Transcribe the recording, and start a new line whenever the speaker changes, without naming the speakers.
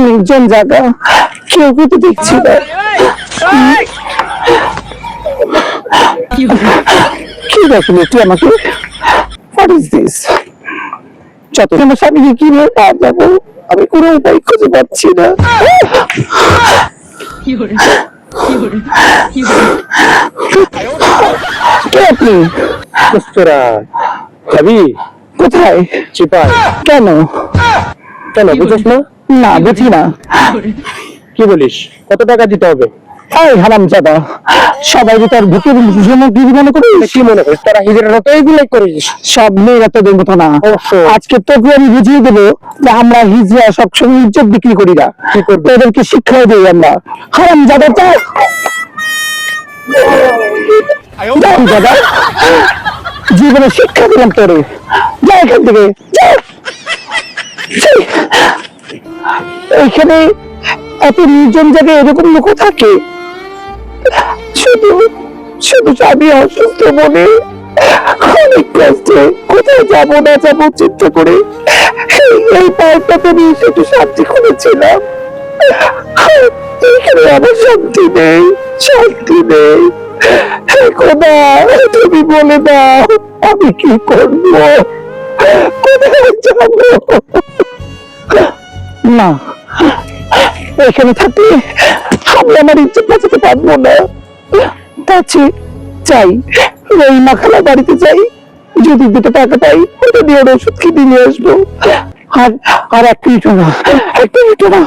নির্জন জায়গা, কেউ কিন্তু দেখছি না। কি দেখলি তুই আমাকে? What is this? যত আমার স্বামীকে কিভাবে পাওয়া যাবো, আমি কোনো উপায় খুঁজে পাচ্ছি না। কে আপনি?
যাবি
কোথায়?
চিপাই?
কেন?
কেন বুঝছ না?
না বুঝি না।
কি বলিস? কত টাকা দিতে হবে?
এই হারামজাদা, সবাই যে তার ভূতের সামগ্রী মনে করে।
কি মনে করিস তারা হিজড়ারা তো এইগুলাই করিস?
সব মেয়েরা তোদের মতো না।
অবশ্যই।
আজকে তোকে আমি বুঝিয়ে দেবো যে আমরা হিজড়া সবসময় ইজ্জত বিক্রি করি না।
কি করবি?
তোদেরকে শিক্ষা দিই আমরা। হারামজাদা চল। দাদা, জীবনে শিক্ষা দিলাম তোরে, যা এখান থেকে যা। এইখানে এত নির্জন জায়গায় এরকম লোক থাকে? শুধু শুধু আমি অসুস্থ মনে অনেক কষ্টে কোথায় যাবো না যাবো চিন্তা করে এই পার্কটাতে নিয়ে একটু শান্তি খুঁজেছিলাম। এখানে আমার শান্তি নেই, শান্তি নেই। খোদা, তুমি বলে দাও আমি কি করবো, কোথায় যাবো? না, এখানে থাকলে আমি আমার ইজ্জত বাঁচাতে পারবো না। তাছে চাই রহিমা খালার বাড়িতে যাই, যদি দুটো টাকা পাই ওটা দিয়ে ওর ওষুধ কিনে নিয়ে আসবো। আর আর এক মিনিট না, এক মিনিট না।